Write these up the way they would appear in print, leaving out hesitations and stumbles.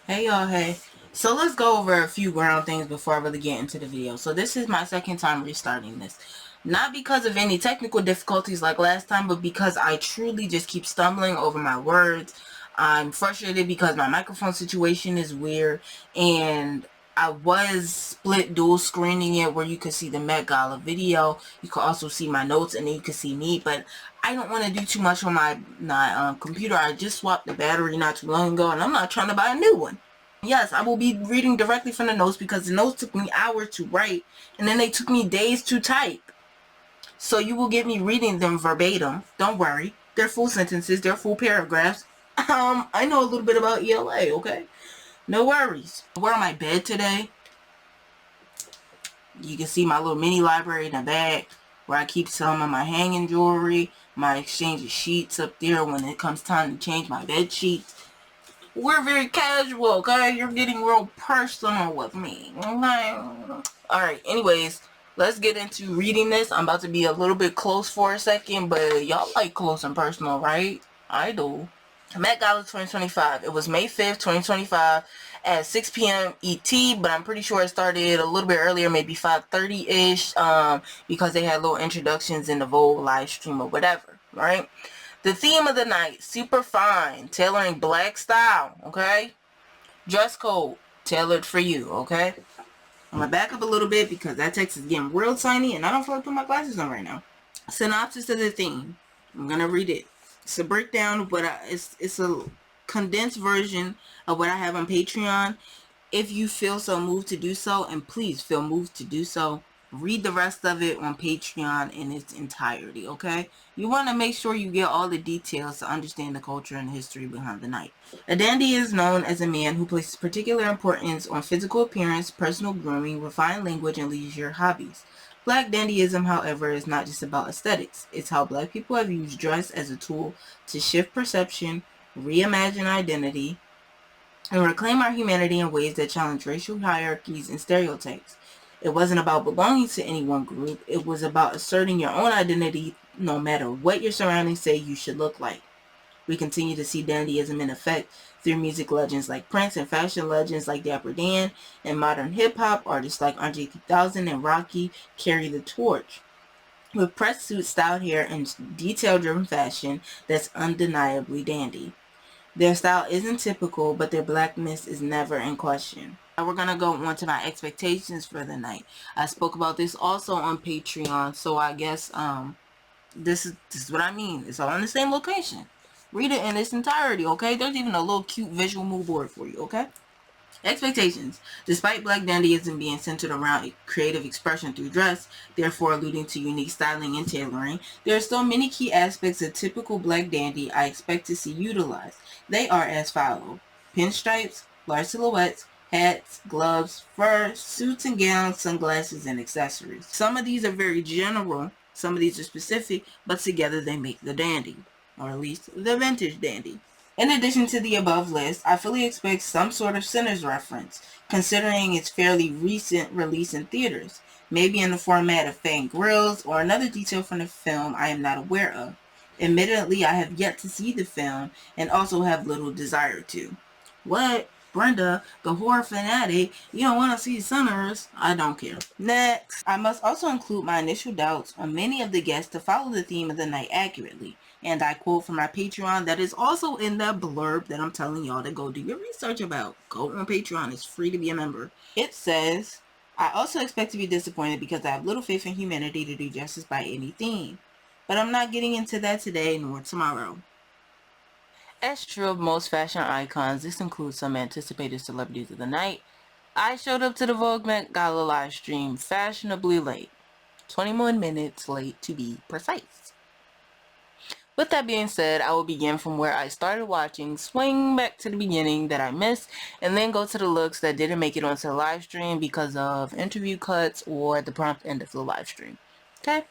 Hey y'all, hey. So let's go over a few ground things before I really get into the video. So this is my second time restarting this. Not because of any technical difficulties like last time, but because I truly just keep stumbling over my words. I'm frustrated because my microphone situation is weird, and I was split dual screening it where you could see the Met Gala video. You could also see my notes, and then you could see me, but I don't want to do too much on my computer. I just swapped the battery not too long ago, and I'm not trying to buy a new one. Yes, I will be reading directly from the notes because the notes took me hours to write, and then they took me days to type. So you will get me reading them verbatim. Don't worry. They're full sentences. They're full paragraphs. I know a little bit about ELA, okay? No worries. We're on my bed today. You can see my little mini library in the back where I keep some of my hanging jewelry, my exchange of sheets up there when it comes time to change my bed sheets. We're very casual, okay? You're getting real personal with me, okay? Alright, anyways, let's get into reading this. I'm about to be a little bit close for a second, but y'all like close and personal, right? I do. Met Gala 2025. It was May 5th, 2025 at 6 p.m. ET, but I'm pretty sure it started a little bit earlier, maybe 5:30-ish, because they had little introductions in the Vogue live stream or whatever, right? The theme of the night, super fine, tailoring black style, okay? Dress code, tailored for you, okay? I'm going to back up a little bit because that text is getting real tiny and I don't feel like putting my glasses on right now. Synopsis of the theme. I'm going to read it. It's a breakdown of what it's a condensed version of what I have on Patreon. If you feel so moved to do so, and please feel moved to do so, read the rest of it on Patreon in its entirety, okay? You want to make sure you get all the details to understand the culture and history behind the night. A dandy is known as a man who places particular importance on physical appearance, personal grooming, refined language, and leisure hobbies. Black dandyism, however, is not just about aesthetics. It's how black people have used dress as a tool to shift perception, reimagine identity, and reclaim our humanity in ways that challenge racial hierarchies and stereotypes. It wasn't about belonging to any one group. It was about asserting your own identity no matter what your surroundings say you should look like. We continue to see dandyism in effect through music legends like Prince and fashion legends like Dapper Dan, and modern hip-hop artists like Andre 3000 and Rocky carry the torch. With pressed suits, styled hair, and detail-driven fashion that's undeniably dandy. Their style isn't typical, but their blackness is never in question. Now we're going to go on to my expectations for the night. I spoke about this also on Patreon, so I guess this is what I mean. It's all in the same location. Read it in its entirety, okay? There's even a little cute visual mood board for you, okay? Expectations. Despite black dandyism being centered around creative expression through dress, therefore alluding to unique styling and tailoring, there are still many key aspects of typical black dandy I expect to see utilized. They are as follows: pinstripes, large silhouettes, hats, gloves, fur, suits and gowns, sunglasses, and accessories. Some of these are very general, some of these are specific, but together they make the dandy, or at least the vintage dandy. In addition to the above list, I fully expect some sort of Sinners reference, considering its fairly recent release in theaters, maybe in the format of fan grills or another detail from the film I am not aware of. Admittedly, I have yet to see the film and also have little desire to. What? Brenda, the horror fanatic, you don't want to see Sinners? I don't care. Next, I must also include my initial doubts on many of the guests to follow the theme of the night accurately. And I quote from my Patreon that is also in that blurb that I'm telling y'all to go do your research about. Go on Patreon. It's free to be a member. It says, I also expect to be disappointed because I have little faith in humanity to do justice by any theme. But I'm not getting into that today nor tomorrow. As true of most fashion icons, this includes some anticipated celebrities of the night. I showed up to the Vogue Met Gala Livestream fashionably late. 21 minutes late to be precise. With that being said, I will begin from where I started watching, swing back to the beginning that I missed, and then go to the looks that didn't make it onto the live stream because of interview cuts or the prompt end of the live stream. Okay?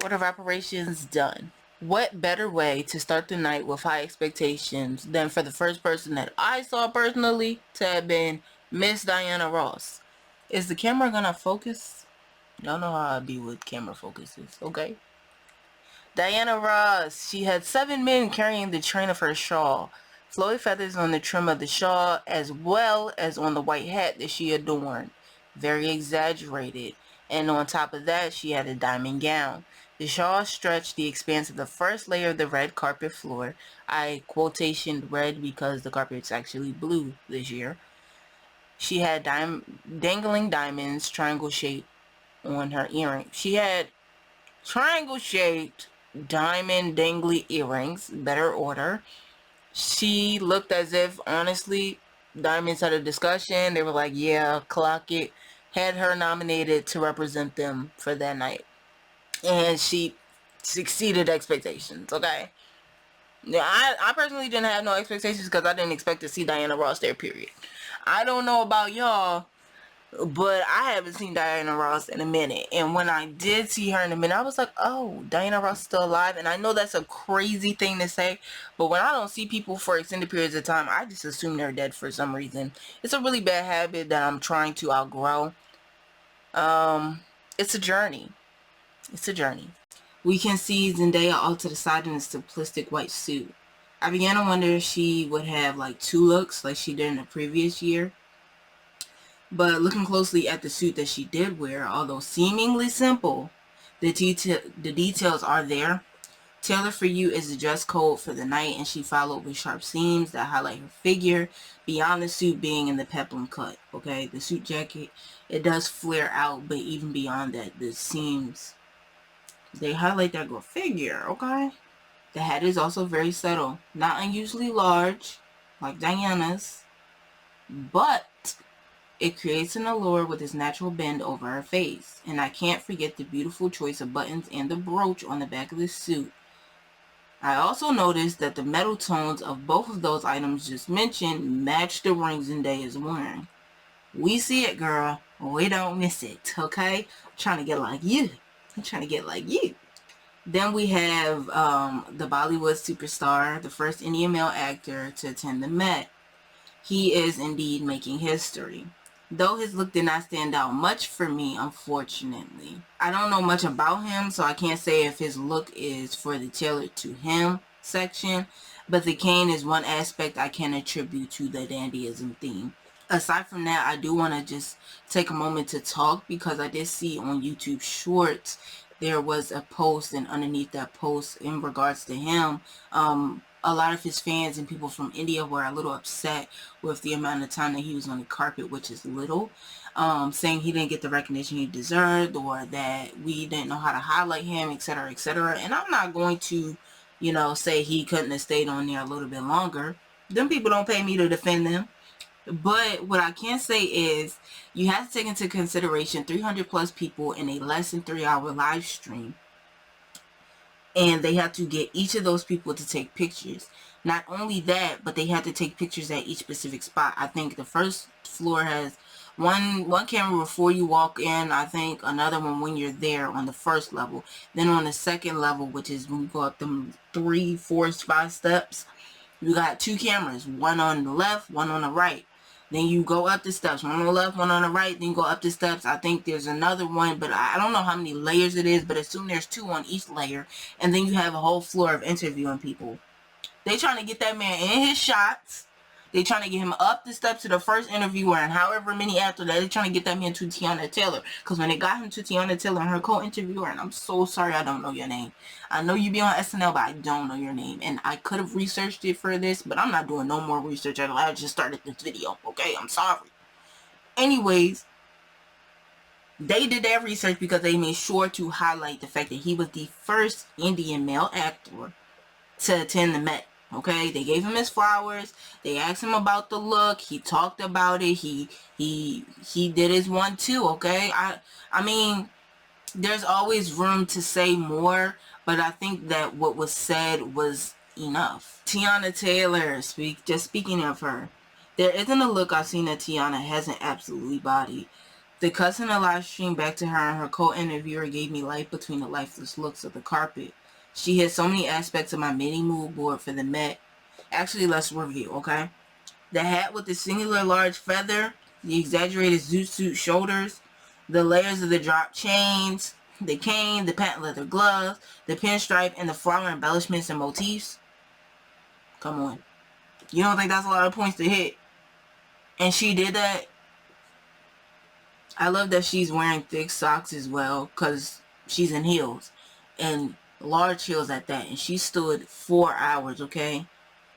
Order of operations done. What better way to start the night with high expectations than for the first person that I saw personally to have been Miss Diana Ross? Is the camera gonna focus? Y'all know how I be with camera focuses, okay? Diana Ross, she had 7 men carrying the train of her shawl. Flowy feathers on the trim of the shawl as well as on the white hat that she adorned. Very exaggerated. And on top of that, she had a diamond gown. The shawl stretched the expanse of the first layer of the red carpet floor. I quotationed red because the carpet's actually blue this year. She had dangling diamonds, triangle shaped, on her earring. She had triangle shaped diamond dangly earrings, better order. She looked as if, honestly, Diamonds had a discussion. They were like, yeah, clock it. Had her nominated to represent them for that night. And she exceeded expectations, okay? Yeah, I personally didn't have no expectations because I didn't expect to see Diana Ross there, period. I don't know about y'all, but I haven't seen Diana Ross in a minute. And when I did see her in a minute, I was like, oh, Diana Ross is still alive. And I know that's a crazy thing to say, but when I don't see people for extended periods of time, I just assume they're dead for some reason. It's a really bad habit that I'm trying to outgrow. It's a journey. It's a journey. We can see Zendaya all to the side in a simplistic white suit. I began to wonder if she would have like two looks like she did in the previous year. But looking closely at the suit that she did wear, although seemingly simple, the details are there. Tailored for You is the dress code for the night, and she followed with sharp seams that highlight her figure beyond the suit being in the peplum cut. Okay, the suit jacket, it does flare out, but even beyond that, the seams, they highlight that girl figure. Okay, the hat is also very subtle, not unusually large like Diana's, but it creates an allure with its natural bend over her face. And I can't forget the beautiful choice of buttons and the brooch on the back of the suit. I also noticed that the metal tones of both of those items just mentioned match the ring Zendaya is wearing. We see it, girl. We don't miss it, okay? I'm trying to get like you. I'm trying to get like you. Then we have the Bollywood superstar, the first Indian male actor to attend the Met. He is indeed making history. Though his look did not stand out much for me, unfortunately. I don't know much about him, so I can't say if his look is for the tailored to him section, but the cane is one aspect I can attribute to the dandyism theme. Aside from that, I do want to just take a moment to talk because I did see on YouTube Shorts there was a post, and underneath that post in regards to him, a lot of his fans and people from India were a little upset with the amount of time that he was on the carpet, which is little, saying he didn't get the recognition he deserved, or that we didn't know how to highlight him, etc., etc. And I'm not going to, say he couldn't have stayed on there a little bit longer. Them people don't pay me to defend them. But what I can say is you have to take into consideration 300 plus people in a less than 3-hour live stream. And they have to get each of those people to take pictures. Not only that, but they have to take pictures at each specific spot. I think the first floor has one camera before you walk in. I think another one when you're there on the first level. Then on the second level, which is when you go up them 3, 4, 5 steps, you got 2 cameras. One on the left, one on the right. Then you go up the steps, one on the left, one on the right, then you go up the steps. I think there's another one, but I don't know how many layers it is, but assume there's 2 on each layer. And then you have a whole floor of interviewing people. They trying to get that man in his shots. They trying to get him up the steps to the first interviewer, and however many after that, they trying to get that man to Tiana Taylor. Because when they got him to Tiana Taylor and her co-interviewer, and I'm so sorry I don't know your name. I know you be on SNL, but I don't know your name. And I could have researched it for this, but I'm not doing no more research at all. I just started this video, okay? I'm sorry. Anyways, they did that research because they made sure to highlight the fact that he was the first Indian male actor to attend the Met. Okay, they gave him his flowers. They asked him about the look. He talked about it. He did his one too. Okay, I mean, there's always room to say more, but I think that what was said was enough. Tiana Taylor, speaking of her, there isn't a look I've seen that Tiana hasn't absolutely bodied. The cuts in the live stream back to her and her co-interviewer gave me life between the lifeless looks of the carpet. She hit so many aspects of my mini mood board for the Met. Actually, let's review, okay? The hat with the singular large feather, the exaggerated zoot suit shoulders, the layers of the drop chains, the cane, the patent leather gloves, the pinstripe, and the flower embellishments and motifs. Come on. You don't think that's a lot of points to hit? And she did that. I love that she's wearing thick socks as well, because she's in heels. And large heels at that. And she stood 4 hours, okay?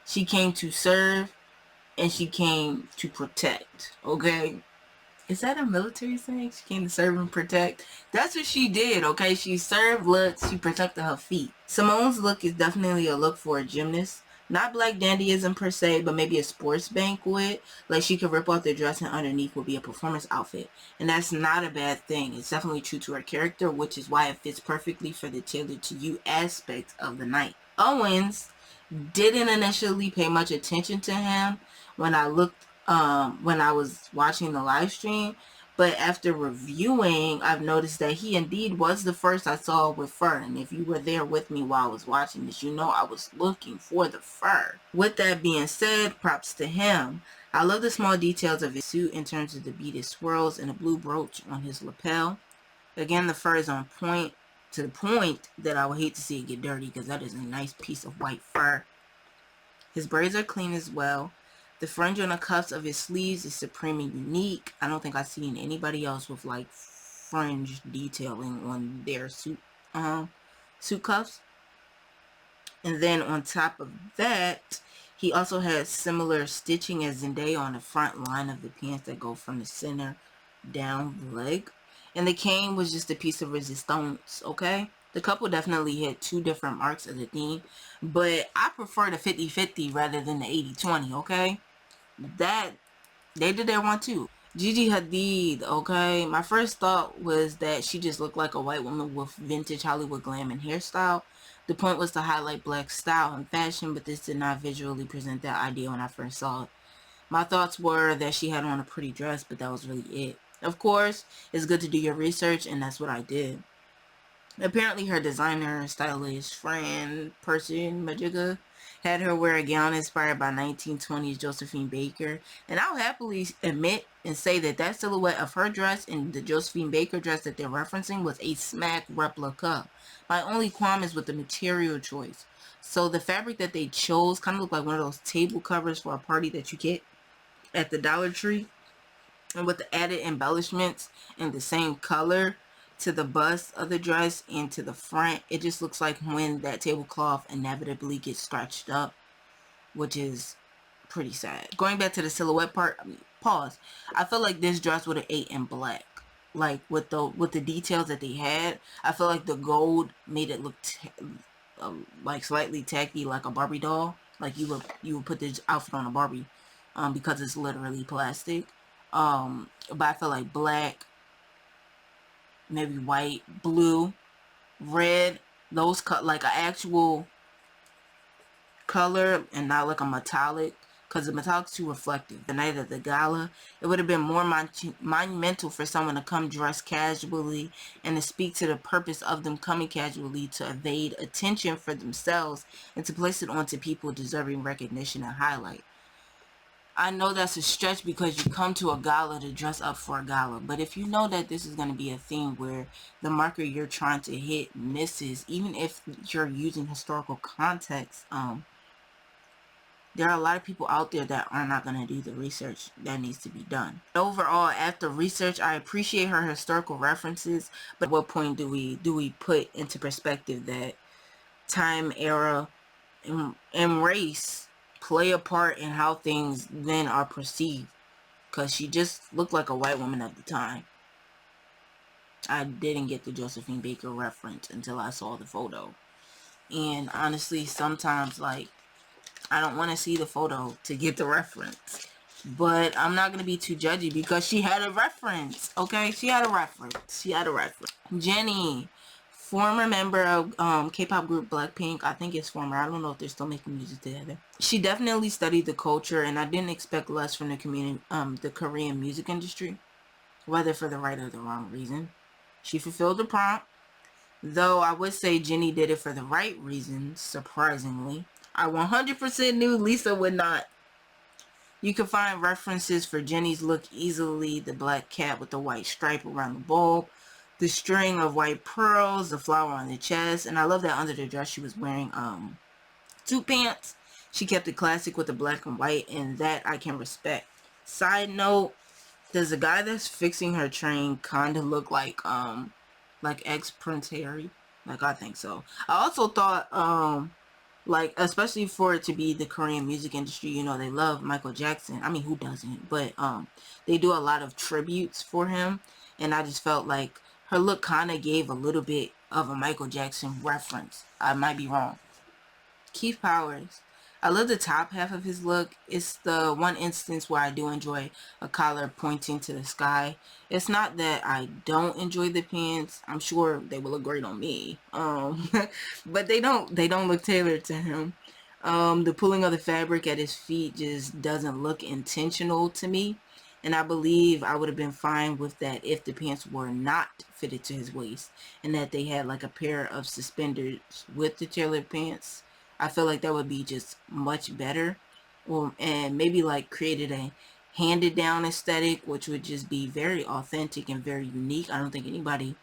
She came to serve, and she came to protect, okay? Is that a military saying? She came to serve and protect. That's what she did, okay? She served looks. She protected her feet. Simone's look is definitely a look for a gymnast. Not black dandyism per se, but maybe a sports banquet. Like she could rip off the dress and underneath would be a performance outfit. And that's not a bad thing. It's definitely true to her character, which is why it fits perfectly for the tailored to you aspect of the night. Owens didn't initially pay much attention to him when I was watching the live stream, but after reviewing, I've noticed that he indeed was the first I saw with fur. And if you were there with me while I was watching this, you know I was looking for the fur. With that being said, props to him. I love the small details of his suit in terms of the beaded swirls and a blue brooch on his lapel. Again, the fur is on point, to the point that I would hate to see it get dirty, because that is a nice piece of white fur. His braids are clean as well. The fringe on the cuffs of his sleeves is supreme and unique. I don't think I've seen anybody else with like fringe detailing on their suit cuffs. And then on top of that, he also has similar stitching as Zendaya on the front line of the pants that go from the center down the leg. And the cane was just a piece of resistance, okay? The couple definitely hit two different marks of the theme, but I prefer the 50-50 rather than the 80-20, okay? That, they did that one too. Gigi Hadid, okay? My first thought was that she just looked like a white woman with vintage Hollywood glam and hairstyle. The point was to highlight black style and fashion, but this did not visually present that idea when I first saw it. My thoughts were that she had on a pretty dress, but that was really it. Of course, it's good to do your research, and that's what I did. Apparently, her designer, stylist, friend, person, Majiga, had her wear a gown inspired by 1920s Josephine Baker. And I'll happily admit and say that that silhouette of her dress and the Josephine Baker dress that they're referencing was a smack replica. My only qualm is with the material choice. So the fabric that they chose kind of looked like one of those table covers for a party that you get at the Dollar Tree. And with the added embellishments in the same color to the bust of the dress and to the front, it just looks like when that tablecloth inevitably gets scratched up, which is pretty sad. Going back to the silhouette part, pause. I feel like this dress would have ate in black. Like with the details that they had, I feel like the gold made it look like slightly tacky, like a Barbie doll. Like you would put this outfit on a Barbie, because it's literally plastic. But I feel like black, maybe white, blue, red, those cut like an actual color and not like a metallic, because the metallic's too reflective. The night of the gala, it would have been more monumental for someone to come dressed casually and to speak to the purpose of them coming casually, to evade attention for themselves and to place it onto people deserving recognition and highlight. I know that's a stretch because you come to a gala to dress up for a gala, but if you know that this is going to be a thing where the marker you're trying to hit misses, even if you're using historical context, there are a lot of people out there that are not going to do the research that needs to be done. Overall, after research, I appreciate her historical references, but at what point do we put into perspective that time, era, and race play a part in how things then are perceived? Because she just looked like a white woman at the time. I didn't get the Josephine Baker reference until I saw the photo. And honestly, sometimes, like, I don't want to see the photo to get the reference. But I'm not going to be too judgy because she had a reference, okay? She had a reference. Jennie, former member of K-pop group Blackpink. I think it's former. I don't know if they're still making music together. She definitely studied the culture, and I didn't expect less from the Korean music industry, whether for the right or the wrong reason. She fulfilled the prompt, though I would say Jennie did it for the right reasons, surprisingly. I 100% knew Lisa would not. You can find references for Jennie's look easily. The black cap with the white stripe around the bulb, the string of white pearls, the flower on the chest, and I love that under the dress she was wearing suit pants. She kept it classic with the black and white, and that I can respect. Side note, does the guy that's fixing her train kind of look like ex Prince Harry? Like, I think so. I also thought like, especially for it to be the Korean music industry, you know, they love Michael Jackson. I mean, who doesn't? But they do a lot of tributes for him, and I just felt like her look kind of gave a little bit of a Michael Jackson reference. I might be wrong. Keith Powers. I love the top half of his look. It's the one instance where I do enjoy a collar pointing to the sky. It's not that I don't enjoy the pants. I'm sure they will look great on me. But they don't look tailored to him. The pulling of the fabric at his feet just doesn't look intentional to me. And I believe I would have been fine with that if the pants were not fitted to his waist and that they had like a pair of suspenders with the tailored pants. I feel like that would be just much better. And maybe like created a handed down aesthetic, which would just be very authentic and very unique. I don't think anybody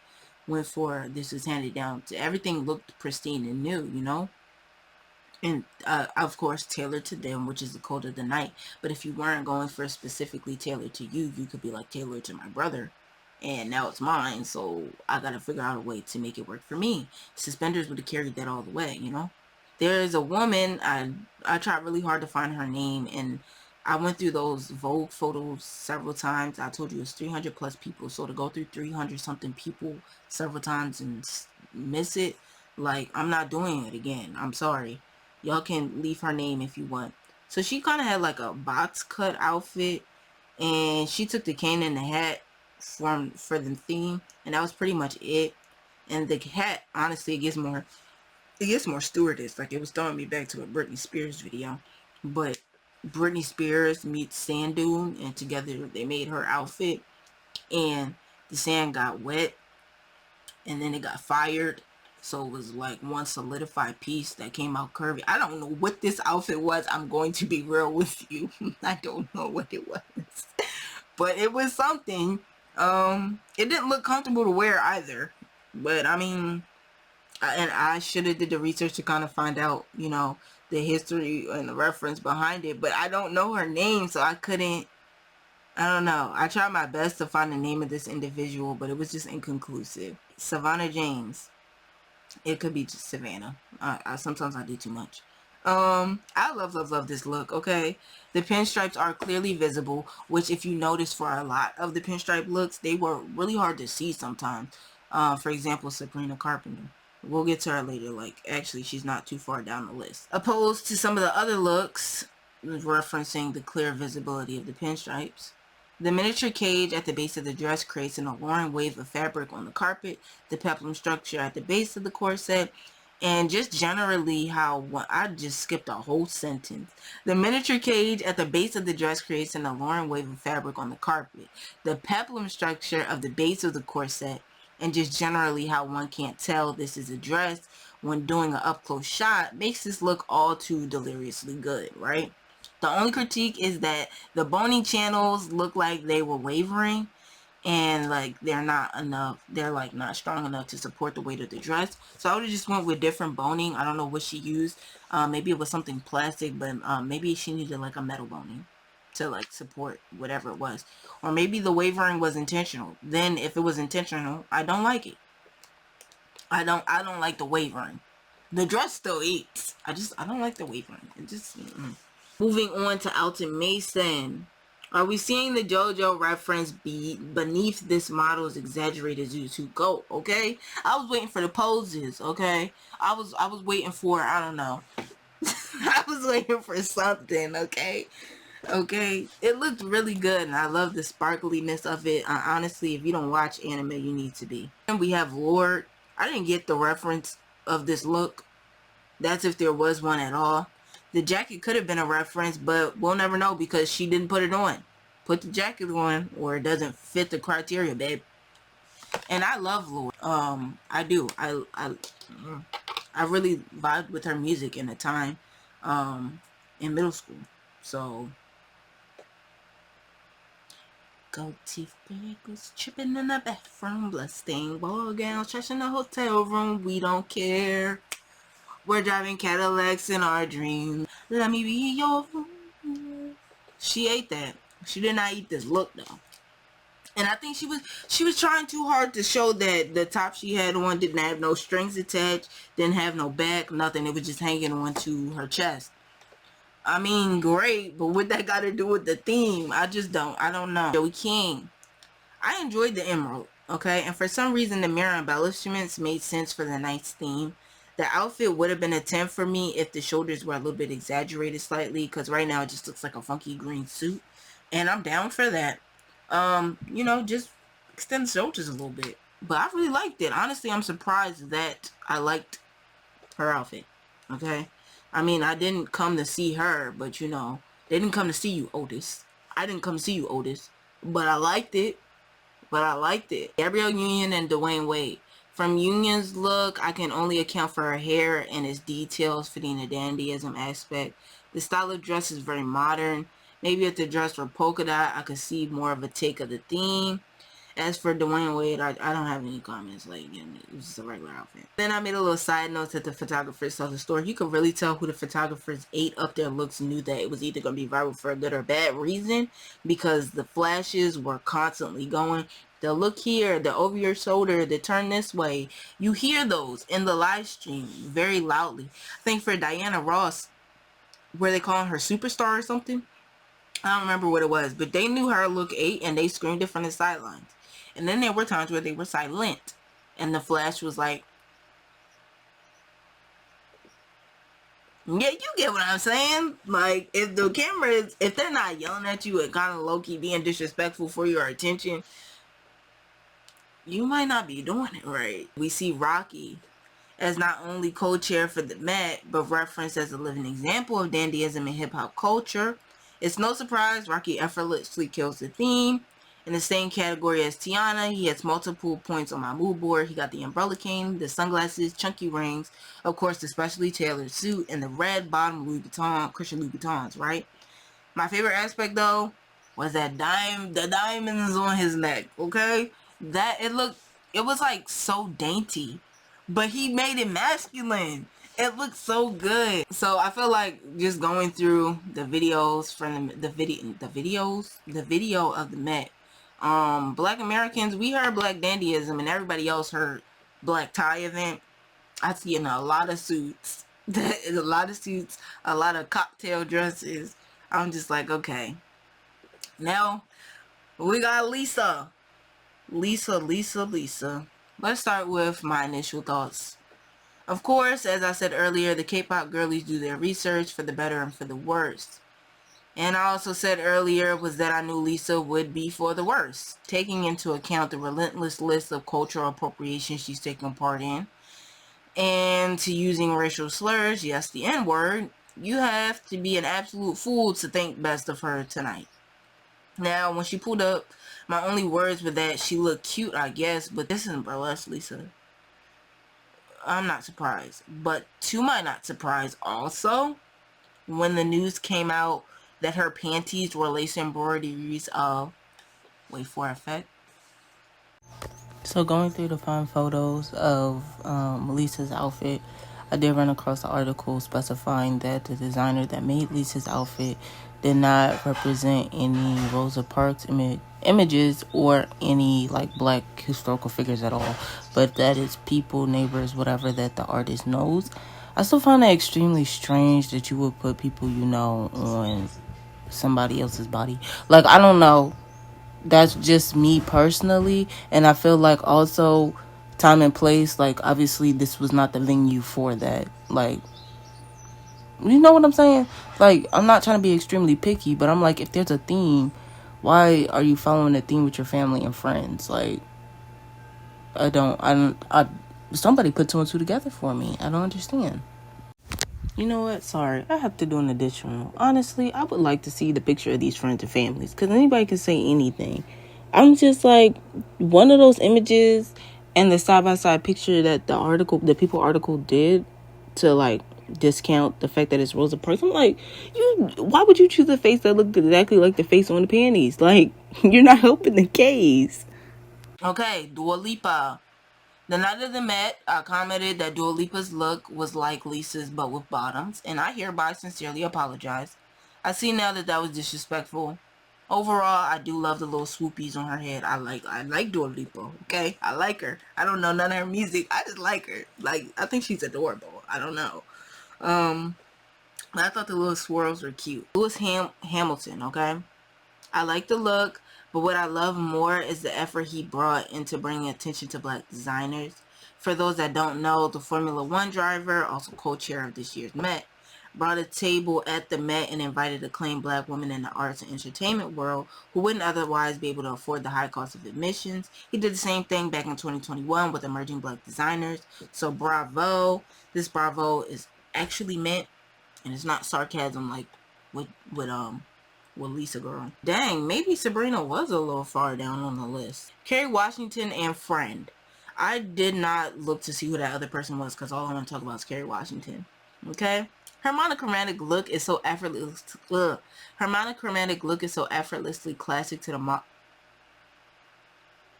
went for this was handed down. Everything looked pristine and new, you know? And of course tailored to them, which is the code of the night. But if you weren't going for specifically tailored to you, you could be like tailored to my brother, and now it's mine, so I gotta figure out a way to make it work for me. Suspenders would have carried that all the way, you know. There is a woman, I tried really hard to find her name, and I went through those Vogue photos several times. I told you it's 300 plus people, so to go through 300 something people several times and miss it, like, I'm not doing it again. I'm sorry. Y'all can leave her name if you want. So she kind of had like a box cut outfit, and she took the cane and the hat for the theme, and that was pretty much it. And the hat, honestly, it gets more stewardess. Like, it was throwing me back to a Britney Spears video. But Britney Spears meets sand dune, and together they made her outfit, and the sand got wet and then it got fired, so it was like one solidified piece that came out curvy. I don't know what this outfit was. I'm going to be real with you. I don't know what it was. But it was something. It didn't look comfortable to wear either. But I mean, I should have did the research to kind of find out, you know, the history and the reference behind it. But I don't know her name, so I couldn't. I don't know. I tried my best to find the name of this individual, but it was just inconclusive. Savannah James. It could be just Savannah. Sometimes I do too much. I love this look, okay? The pinstripes are clearly visible, which if you notice for a lot of the pinstripe looks, they were really hard to see sometimes. For example, Sabrina Carpenter. We'll get to her later. Like, actually, she's not too far down the list. Opposed to some of the other looks, referencing the clear visibility of the pinstripes. The miniature cage at the base of the dress creates an alluring wave of fabric on the carpet, the peplum structure at the base of the corset, and just generally how I just skipped a whole sentence. The miniature cage at the base of the dress creates an alluring wave of fabric on the carpet, the peplum structure of the base of the corset, and just generally how one can't tell this is a dress when doing an up-close shot makes this look all too deliriously good, right? The only critique is that the boning channels look like they were wavering, and like they're not enough. They're like not strong enough to support the weight of the dress. So I would have just went with different boning. I don't know what she used. Maybe it was something plastic, but maybe she needed like a metal boning to like support whatever it was. Or maybe the wavering was intentional. Then if it was intentional, I don't like it. I don't like the wavering. The dress still eats. I don't like the wavering. It just Moving on to Alton Mason. Are we seeing the JoJo reference beneath this model's exaggerated YouTube goat? Okay, I was waiting for the poses. Okay, I was waiting for, I don't know. I was waiting for something. Okay, it looked really good, and I love the sparkliness of it. Honestly, if you don't watch anime, you need to be. And we have Lord. I didn't get the reference of this look. That's if there was one at all. The jacket could have been a reference, but we'll never know because she didn't put it on. Put the jacket on, or it doesn't fit the criteria, babe. And I love Lord. I do. I really vibed with her music in a time, in middle school. So, gold teeth bagels, tripping in the bathroom, bloodstained ball gowns, trash in the hotel room. We don't care. We're driving Cadillacs in our dreams. Let me be your... She ate that. She did not eat this look though. And I think she was trying too hard to show that the top she had on didn't have no strings attached, didn't have no back, nothing. It was just hanging onto her chest. I mean, great, but what that got to do with the theme? I don't know. Joey King. I enjoyed the emerald, okay? And for some reason, the mirror embellishments made sense for the night's theme. The outfit would have been a 10 for me if the shoulders were a little bit exaggerated slightly, because right now it just looks like a funky green suit. And I'm down for that. You know, just extend the shoulders a little bit. But I really liked it. Honestly, I'm surprised that I liked her outfit, okay? I mean, I didn't come to see her, but you know, they didn't come to see you, Otis. I didn't come to see you, Otis. But I liked it. Gabrielle Union and Dwayne Wade. From Union's look, I can only account for her hair and its details fitting the dandyism aspect. The style of dress is very modern. Maybe if the dress were polka dot, I could see more of a take of the theme. As for Dwayne Wade, I don't have any comments. Like, again, it was just a regular outfit. Then I made a little side note that the photographers saw the story. You could really tell who the photographers ate up their looks and knew that it was either going to be viral for a good or bad reason, because the flashes were constantly going. The look here, the over your shoulder, the turn this way. You hear those in the live stream very loudly. I think for Diana Ross, were they calling her superstar or something? I don't remember what it was, but they knew her look 8 and they screamed it from the sidelines. And then there were times where they were silent and the flash was like, yeah, you get what I'm saying? Like, if the cameras, if they're not yelling at you and kind of low-key being disrespectful for your attention, you might not be doing it right. We see Rocky as not only co-chair for the Met, but referenced as a living example of dandyism in hip-hop culture. It's no surprise Rocky effortlessly kills the theme. In the same category as Tiana, he has multiple points on my mood board. He got the umbrella cane, the sunglasses, chunky rings, of course the specially tailored suit, and the red bottom Louis Vuitton, Christian Louis Vuittons, right? My favorite aspect though was that the diamonds on his neck, okay? It was like so dainty, but he made it masculine. It looks so good. So I feel like just going through the videos from the video of the Met. Black Americans, we heard Black Dandyism and everybody else heard Black Tie Event. I see in a lot of suits. A lot of cocktail dresses. I'm just like, okay. Now, we got Lisa. Lisa. Let's start with my initial thoughts. Of course, as I said earlier, the K-pop girlies do their research for the better and for the worst. And I also said earlier was that I knew Lisa would be for the worst, taking into account the relentless list of cultural appropriation she's taken part in. And to using racial slurs, yes, the N-word, you have to be an absolute fool to think best of her tonight. Now, when she pulled up, my only words were that she looked cute, I guess, but this isn't burlesque Lisa. I'm not surprised. But to my not surprise also, when the news came out that her panties were lace embroideries of, wait for effect. So going through the fine photos of Lisa's outfit, I did run across an article specifying that the designer that made Lisa's outfit did not represent any Rosa Parks images or any like black historical figures at all, but that is people, neighbors, whatever that the artist knows. I still find that extremely strange that you would put people you know on somebody else's body. Like, I don't know. That's just me personally. And I feel like also time and place, like obviously this was not the venue for that. Like, you know what I'm saying? Like, I'm not trying to be extremely picky, but I'm like, if there's a theme, why are you following the theme with your family and friends? Like, somebody put 2 and 2 together for me. I don't understand. You know what? Sorry, I have to do an additional. Honestly, I would like to see the picture of these friends and families, because anybody can say anything. I'm just like, one of those images and the side-by-side picture that the People article did to like discount the fact that it's Rosa Parks. I'm like, why would you choose a face that looked exactly like the face on the panties? Like, you're not helping the case. Okay, Dua Lipa. The night of the Met, I commented that Dua Lipa's look was like Lisa's but with bottoms, and I hereby sincerely apologize. I see now that that was disrespectful. Overall, I do love the little swoopies on her head. I like Dua Lipa, okay? I like her. I don't know none of her music. I just like her. Like, I think she's adorable. I don't know. I thought the little swirls were cute. Lewis Hamilton, okay? I like the look, but what I love more is the effort he brought into bringing attention to black designers. For those that don't know, the Formula One driver, also co-chair of this year's Met, brought a table at the Met and invited acclaimed black women in the arts and entertainment world who wouldn't otherwise be able to afford the high cost of admissions. He did the same thing back in 2021 with emerging black designers. So bravo. This bravo is actually meant, and it's not sarcasm like with Lisa girl. Dang, maybe Sabrina was a little far down on the list. Kerry Washington and Friend. I did not look to see who that other person was because all I want to talk about is Kerry Washington. Okay? Her monochromatic look is so effortlessly classic to the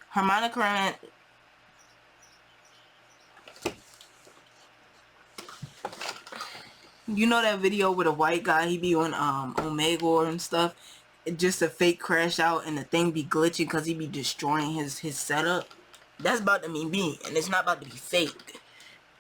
her monochromatic. You know that video with a white guy, he be on Omega and stuff, just a fake crash out and the thing be glitching because he be destroying his setup? That's about to be me, and it's not about to be fake,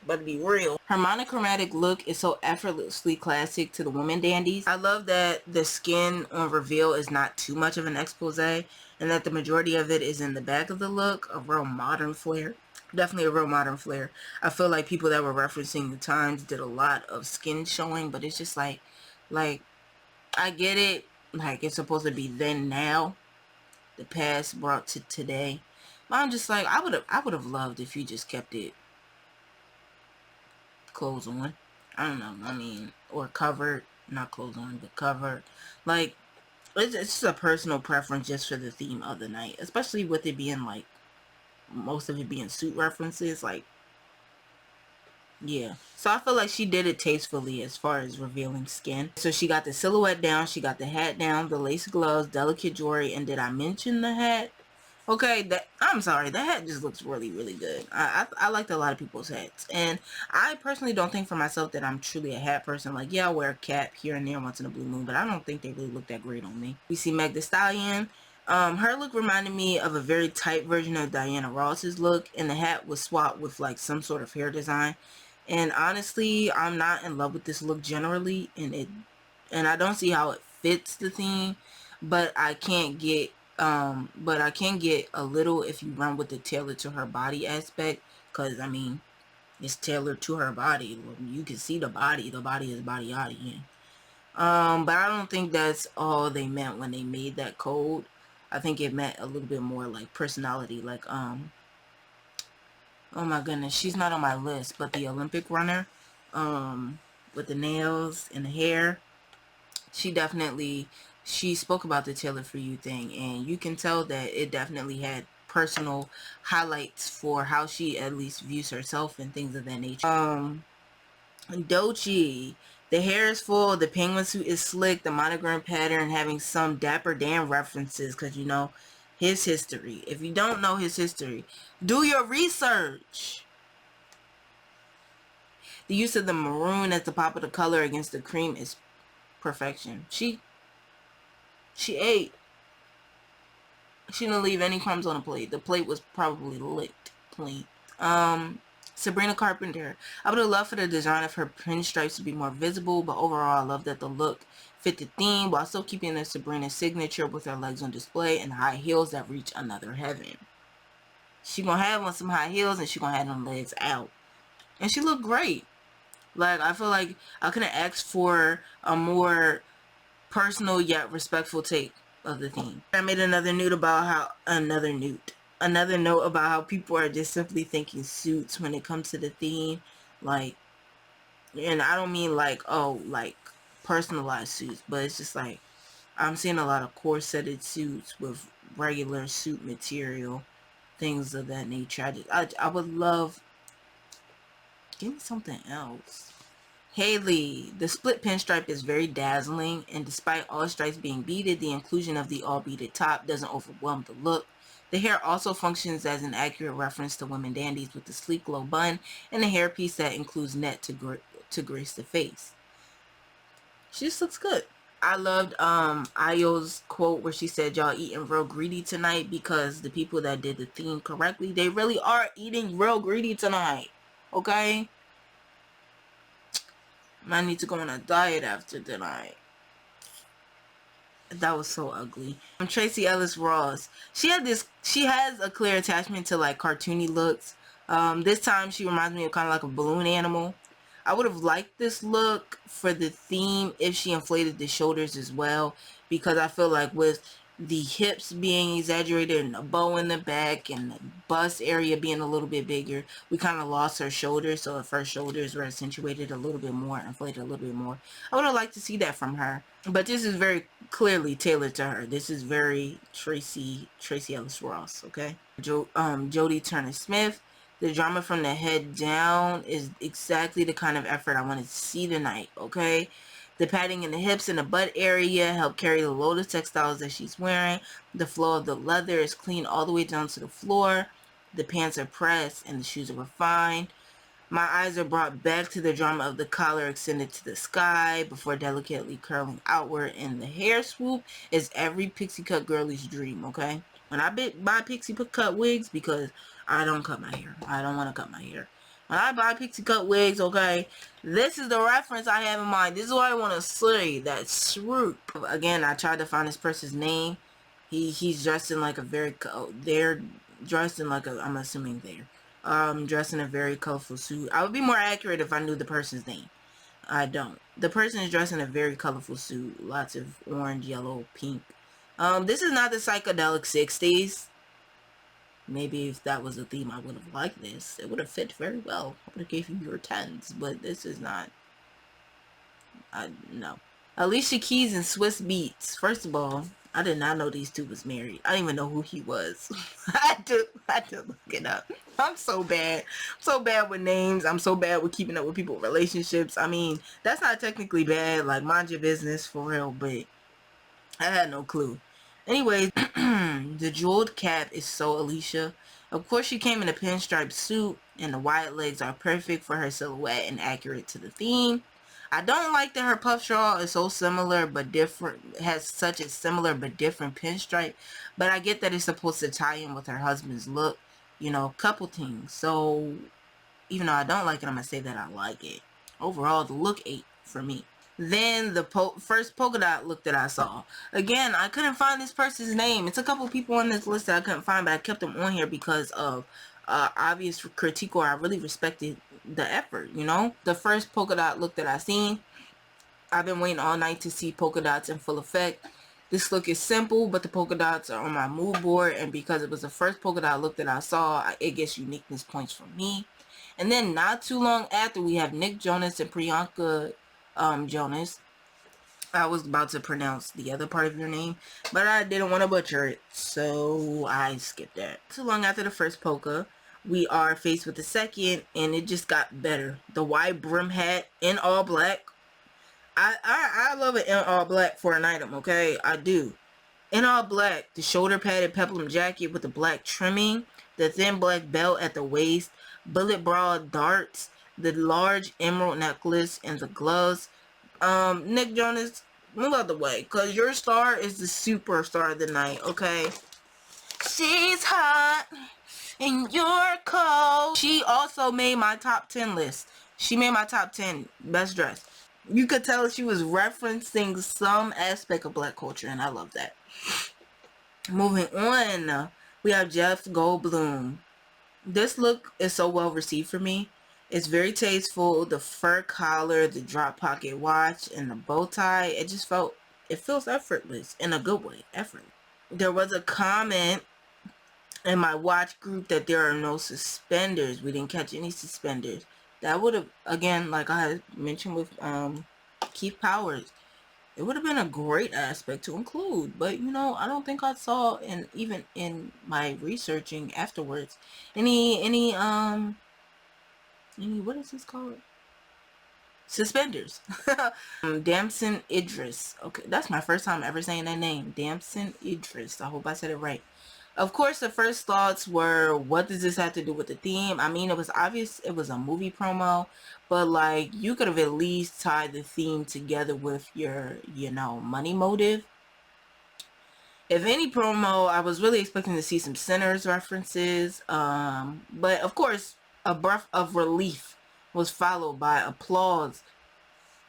about to be real. Her monochromatic look is so effortlessly classic to the women dandies. I love that the skin on reveal is not too much of an expose, and that the majority of it is in the back of the look, a real modern flair. Definitely a real modern flair. I feel like people that were referencing the times did a lot of skin showing, but it's just like I get it. Like, it's supposed to be then, now, the past brought to today. But I'm just like, I would have loved if you just kept it clothes on. I don't know. I mean, or covered, not clothes on, but covered. Like, it's just a personal preference just for the theme of the night, especially with it being like, most of it being suit references. Like, yeah. So I feel like she did it tastefully as far as revealing skin. So she got the silhouette down, she got the hat down, the lace gloves, delicate jewelry, and did I mention the hat? Okay, I'm sorry, that hat just looks really, really good. I liked a lot of people's hats, and I personally don't think for myself that I'm truly a hat person. Like, yeah, I'll wear a cap here and there once in a blue moon, but I don't think they really look that great on me. We see Meg Thee Stallion. Her look reminded me of a very tight version of Diana Ross's look, and the hat was swapped with like some sort of hair design. And honestly, I'm not in love with this look generally, and I don't see how it fits the theme, but I can't get I can get a little if you run with the tailored to her body aspect, because I mean, it's tailored to her body. You can see the body is body yada, yeah. But I don't think that's all they meant when they made that code. I think it meant a little bit more like personality, like oh my goodness, she's not on my list, but the Olympic runner, with the nails and the hair, she spoke about the Tailor for You thing, and you can tell that it definitely had personal highlights for how she at least views herself and things of that nature. Doechii, the hair is full, the penguin suit is slick, the monogram pattern having some Dapper Dan references, because you know his history. If you don't know his history, do your research. The use of the maroon as the pop of the color against the cream is perfection. She ate. She didn't leave any crumbs on the plate. The plate was probably licked clean. Sabrina Carpenter. I would have loved for the design of her pinstripes to be more visible, but overall I love that the look fit the theme while still keeping the Sabrina signature with her legs on display and high heels that reach another heaven. She gonna have on some high heels and she gonna have them legs out. And she looked great. Like, I feel like I couldn't ask for a more personal yet respectful take of the theme. I made another note about how people are just simply thinking suits when it comes to the theme. Like, and I don't mean like, oh, like personalized suits, but it's just like I'm seeing a lot of corseted suits with regular suit material, things of that nature. I would love, give me something else. Haley, the split pinstripe is very dazzling, and despite all stripes being beaded, the inclusion of the all beaded top doesn't overwhelm the look. The hair also functions as an accurate reference to women dandies with the sleek low bun and a hairpiece that includes net to grace the face. She just looks good. I loved Ayo's quote where she said, y'all eating real greedy tonight, because the people that did the theme correctly, they really are eating real greedy tonight. Okay? I need to go on a diet after tonight. That was so ugly. Tracy Ellis Ross. She has a clear attachment to like cartoony looks. This time she reminds me of kind of like a balloon animal. I would have liked this look for the theme if she inflated the shoulders as well, because I feel like with the hips being exaggerated and a bow in the back and the bust area being a little bit bigger, we kind of lost her shoulders. So if her shoulders were accentuated a little bit more, inflated a little bit more, I would have liked to see that from her. But this is very clearly tailored to her. This is very Tracy Ellis Ross, okay? Jodie Turner Smith. The drama from the head down is exactly the kind of effort I wanted to see tonight, okay? The padding in the hips and the butt area help carry the load of textiles that she's wearing. The flow of the leather is clean all the way down to the floor. The pants are pressed and the shoes are refined. My eyes are brought back to the drama of the collar extended to the sky before delicately curling outward, and the hair swoop is every pixie cut girlie's dream, okay? When I buy pixie cut wigs, because I don't cut my hair. I don't want to cut my hair. When I buy pixie cut wigs, okay, this is the reference I have in mind. This is what I want to say, that swoop. Again, I tried to find this person's name. He's dressed in like a very, they're dressed in like a, I'm assuming dressed in a very colorful suit. I would be more accurate if I knew the person's name. I don't. The person is dressed in a very colorful suit. Lots of orange, yellow, pink. This is not the psychedelic 60s. Maybe if that was a theme, I would have liked this. It would have fit very well. I would have gave you your 10s, but this is not. No. Alicia Keys and Swiss Beats. First of all, I did not know these two was married. I didn't even know who he was. I had to look it up. I'm so bad. I'm so bad with names. I'm so bad with keeping up with people's relationships. I mean, that's not technically bad. Like, mind your business for real, but I had no clue. Anyways, the jeweled cap is so Alicia. Of course, she came in a pinstripe suit, and the wide legs are perfect for her silhouette and accurate to the theme. I don't like that her puff shawl is so similar but different, has such a similar but different pinstripe, but I get that it's supposed to tie in with her husband's look, you know, couple things. So even though I don't like it, I'm gonna say that I like it. Overall, the look ate for me. Then the first polka dot look that I saw. Again, I couldn't find this person's name. It's a couple people on this list that I couldn't find, but I kept them on here because of obvious critique, or I really respected the effort, you know? The first polka dot look that I seen, I've been waiting all night to see polka dots in full effect. This look is simple, but the polka dots are on my mood board, and because it was the first polka dot look that I saw, it gets uniqueness points from me. And then not too long after, we have Nick Jonas and Priyanka Jonas. I was about to pronounce the other part of your name, but I didn't want to butcher it, so I skipped that. Too long after the first polka, we are faced with the second, and it just got better. The wide brim hat in all black. I love it in all black for an item, okay? I do. In all black, the shoulder padded peplum jacket with the black trimming, the thin black belt at the waist, bullet bra darts, the large emerald necklace, and the gloves. Nick Jonas, move out the way, because your star is the superstar of the night, okay? She's hot and you're cold. She also made my top 10 list. She made my top 10 best dress. You could tell she was referencing some aspect of black culture, and I love that. Moving on, we have Jeff Goldblum. This look is so well received for me. It's very tasteful. The fur collar, the drop pocket watch, and the bow tie. It feels effortless in a good way. Effortless. There was a comment in my watch group that there are no suspenders. We didn't catch any suspenders. That would have, again, like I had mentioned with Keith Powers, it would have been a great aspect to include, but you know, I don't think I saw, and even in my researching afterwards, any what is this called? suspenders. Damson Idris. Okay, that's my first time ever saying that name. Damson Idris. I hope I said it right. Of course, the first thoughts were, what does this have to do with the theme? I mean, it was obvious it was a movie promo, but like, you could have at least tied the theme together with your, money motive. If any promo, I was really expecting to see some Sinners references, but of course, a breath of relief was followed by applause.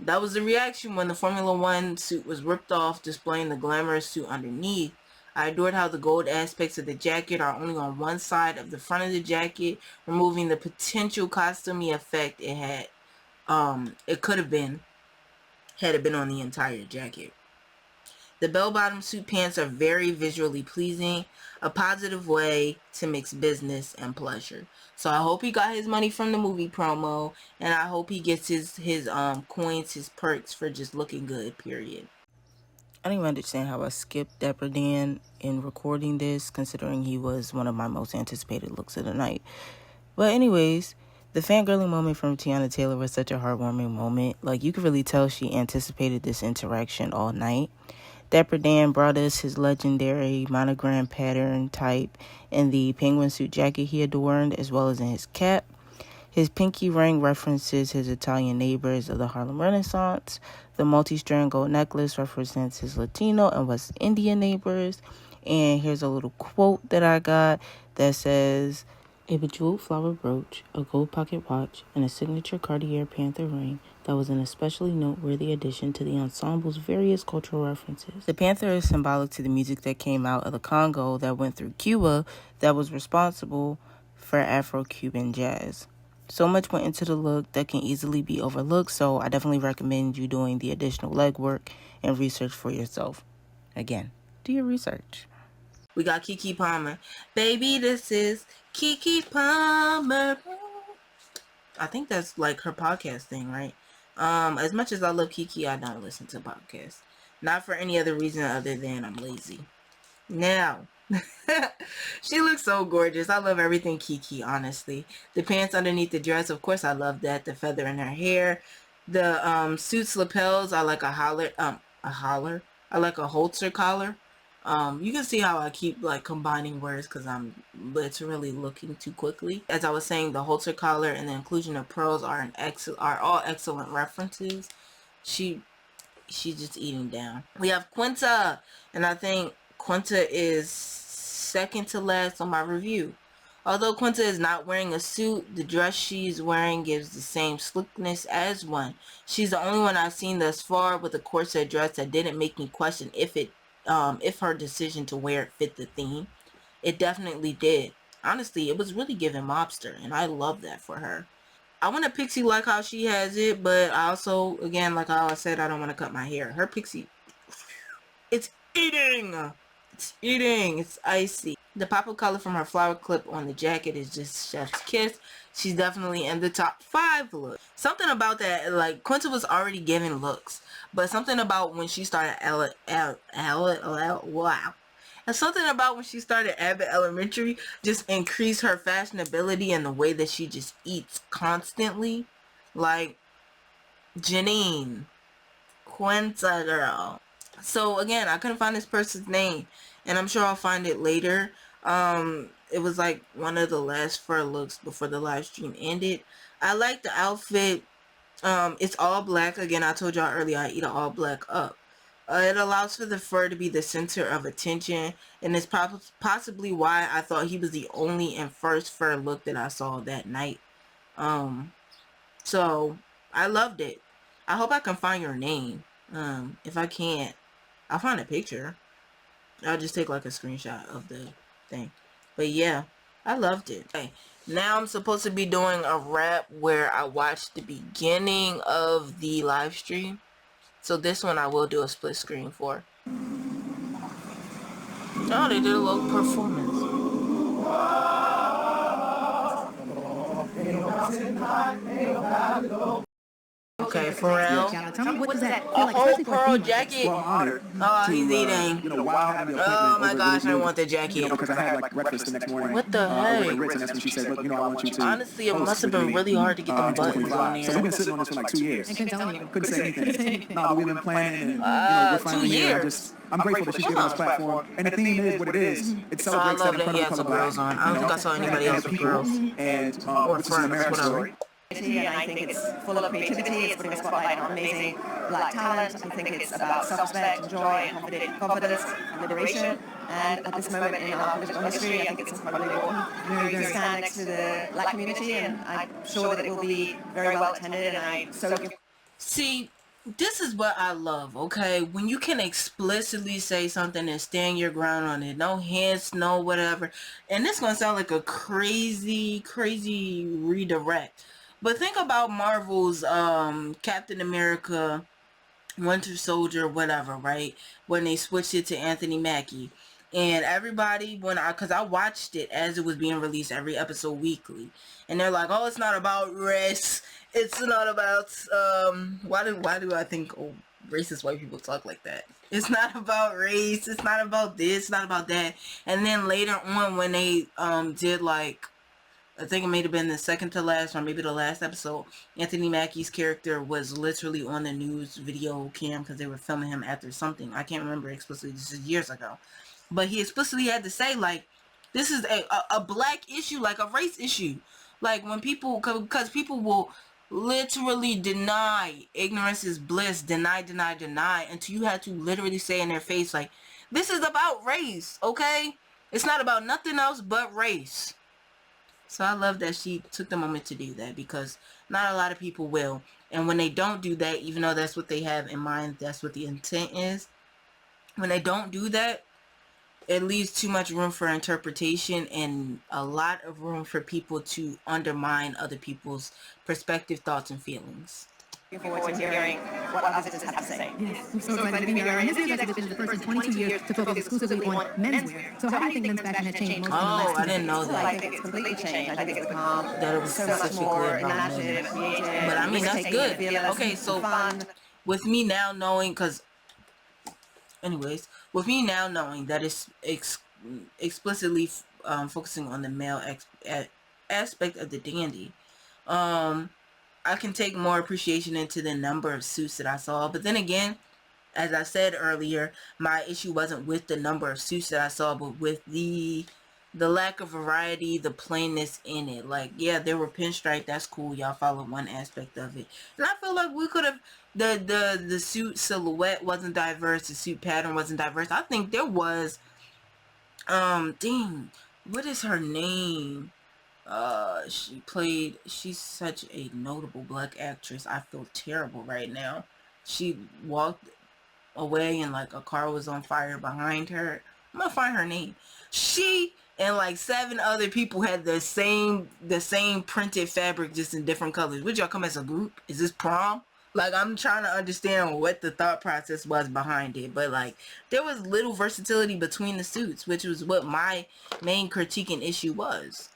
That was the reaction when the Formula One suit was ripped off, displaying the glamorous suit underneath. I adored how the gold aspects of the jacket are only on one side of the front of the jacket, removing the potential costumey effect it had. It could have been, had it been on the entire jacket. The bell-bottom suit pants are very visually pleasing, a positive way to mix business and pleasure. So I hope he got his money from the movie promo, and I hope he gets his coins, his perks for just looking good, period. I don't even understand how I skipped Dapper Dan in recording this, considering he was one of my most anticipated looks of the night. But anyways, the fangirling moment from Tiana Taylor was such a heartwarming moment. Like, you could really tell she anticipated this interaction all night. Dapper Dan brought us his legendary monogram pattern type in the penguin suit jacket he adorned, as well as in his cap. His pinky ring references his Italian neighbors of the Harlem Renaissance. The multi-strand gold necklace represents his Latino and West Indian neighbors. And here's a little quote that I got that says, "A bejeweled flower brooch, a gold pocket watch, and a signature Cartier Panther ring that was an especially noteworthy addition to the ensemble's various cultural references." The Panther is symbolic to the music that came out of the Congo that went through Cuba that was responsible for Afro-Cuban jazz. So much went into the look that can easily be overlooked, so I definitely recommend you doing the additional legwork and research for yourself. Again, do your research. We got Keke Palmer. Baby, this is Keke Palmer. I think that's like her podcast thing, right? As much as I love Keke, I don't listen to podcasts. Not for any other reason other than I'm lazy. Now, she looks so gorgeous. I love everything Keke, honestly. The pants underneath the dress, of course, I love that. The feather in her hair. The suit's lapels, I like a holler. I like a holster collar. You can see how I keep like combining words because I'm literally looking too quickly. As I was saying, the halter collar and the inclusion of pearls are all excellent references. She's just eating down. We have Quinta, and I think Quinta is second to last on my review. Although Quinta is not wearing a suit, the dress she's wearing gives the same slickness as one. She's the only one I've seen thus far with a corset dress that didn't make me question if her decision to wear it fit the theme. It definitely did. Honestly, it was really giving mobster, and I love that for her. I want a pixie like how she has it, but I also, again, like I said, I don't want to cut my hair. Her pixie, it's eating. It's eating. It's icy. The pop of color from her flower clip on the jacket is just chef's kiss. She's definitely in the top 5 look. Something about that, like, Quinta was already giving looks, but something about when she started wow. And something about when she started Abbott Elementary just increased her fashionability and the way that she just eats constantly. Like, Janine, Quinta girl. So again, I couldn't find this person's name, and I'm sure I'll find it later. It was like one of the last fur looks before the live stream ended. I like the outfit. It's all black. Again, I told y'all earlier I eat an all black up. It allows for the fur to be the center of attention, and it's possibly why I thought he was the only and first fur look that I saw that night. So I loved it. I hope I can find your name. If I can't, I'll find a picture. I'll just take like a screenshot of the thing. But yeah, I loved it. Okay, now I'm supposed to be doing a wrap where I watched the beginning of the live stream. So this one I will do a split screen for. Oh, they did a little performance. Okay, Pharrell. Tell me, what does that A feel like? whole Especially for a pearl female? jacket. Well, I'm honored. Oh, he's eating. While having the Oh appointment my over gosh, I Louis, want the jacket. because I had like breakfast the next morning. What the Over heck? at Ritz, and that's when she said, look, I want you to. Honestly, it must have host been with really me, hard to get them buttons on 2025. So we've there. been sitting on this for like 2 years. I couldn't tell you. Couldn't say anything. No, but we've been planning, and we're finally 2 here. years. I'm grateful that she's given us platform. And the theme is what it is. It Oh, I celebrates love that that he incredible had some color girls black. on. I don't think I saw anybody else with girls. And Or which is an friends, American whatever. story. And I think it's full of creativity. It's putting a spotlight on amazing black talent. I think it's about self-respect, and joy, and confidence, and liberation. And at this moment in our political history, I think it's incredibly important to stand next to the black community. And I'm sure that it will be very well attended. And I'm so looking. See, this is what I love, okay? When you can explicitly say something and stand your ground on it. No hints, no whatever. And this is going to sound like a crazy redirect. But think about Marvel's Captain America, Winter Soldier, whatever, right? When they switched it to Anthony Mackie. And everybody, because I watched it as it was being released, every episode weekly. And they're like, oh, it's not about race. It's not about, why do I think racist white people talk like that? It's not about race. It's not about this. It's not about that. And then later on when they did like, I think it may have been the second to last or maybe the last episode, Anthony Mackie's character was literally on the news video cam because they were filming him after something. I can't remember explicitly. This is years ago. But he explicitly had to say, like, this is a black issue, like a race issue. Like, when people, because people will literally deny, ignorance is bliss, deny, until you have to literally say in their face, like, this is about race, okay? It's not about nothing else but race. So I love that she took the moment to do that, because not a lot of people will. And when they don't do that, even though that's what they have in mind, that's what the intent is, when they don't do that, it leaves too much room for interpretation and a lot of room for people to undermine other people's perspective, thoughts, and feelings. Looking forward to hearing what our visitors have to say. Yes, we're so excited to be here. And this year's exhibition is the first in 22 years to focus exclusively on menswear. So how do you think men's fashion has changed most in the last 2 I didn't know I that. think it's completely changed. I think it's become That it was so much specifically more about imaginative, men. creative. But I mean, that's risk-taking, good. fearless, Okay, so fun. with me now knowing, with me now knowing that it's explicitly focusing on the male aspect of the dandy, I can take more appreciation into the number of suits that I saw. But then again, as I said earlier, my issue wasn't with the number of suits that I saw, but with the lack of variety, the plainness in it. Like, yeah, there were pinstripe, that's cool, y'all followed one aspect of it. And I feel like we could have, the suit silhouette wasn't diverse, the suit pattern wasn't diverse. I think there was, what is her name? She's such a notable black actress. I feel terrible right now. She walked away and like a car was on fire behind her. I'm gonna find her name. She and like 7 other people had the same printed fabric, just in different colors. Would y'all come as a group? Is this prom? Like, I'm trying to understand what the thought process was behind it. But like, there was little versatility between the suits, which was what my main critique and issue was.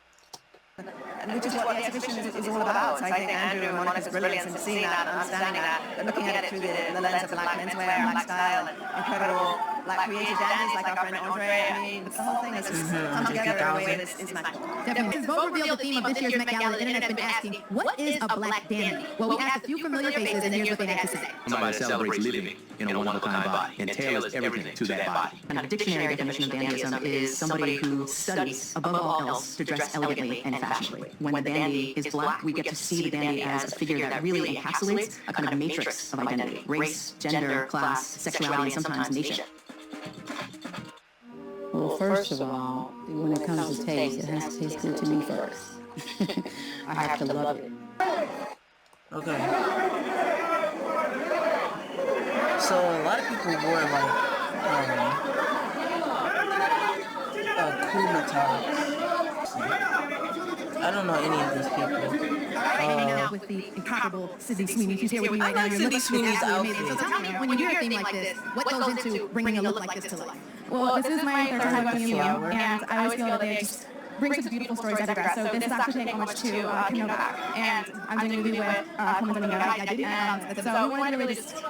And which is what the exhibition is all about. So I think Andrew and Monica's brilliance in seeing that, understanding that, and looking at it through the lens of black menswear, black style, and incredible black creative dandies like our friend Andre. I mean, the whole thing has just come together in a way that is magical. Definitely. Since Vogue revealed the theme of this year's Met Gala, the internet's been asking, what is a black dandy? Well, we asked a few familiar faces, and here's what they had to say. Somebody that celebrates living in a one-of-a-kind body and tailors everything to that body. And a dictionary definition of dandyism is somebody who studies, above all else, to dress elegantly and fashionably. When the dandy is black, we get to see the dandy as a figure that really encapsulates a kind of matrix of identity: race, gender, class, sexuality, and sometimes nation. Well, first of all, when it comes to taste, it has to taste good to me first. I have to love it. Okay. So a lot of people wore like kumata's. I don't know any of these people. Hanging out with the incomparable Sydney Sweeney. She's here with me right now. I like Sydney Sweeney's outfit. So tell me, when you hear a theme like this, what goes into bringing a look like this to life? Well, this is my third time working in Leo, and I always feel that they're just bring such beautiful stories as I progress. So this is actually paying homage to Kim Novak, and I'm doing a movie with Colman Domingo. I did, so we wanted to really just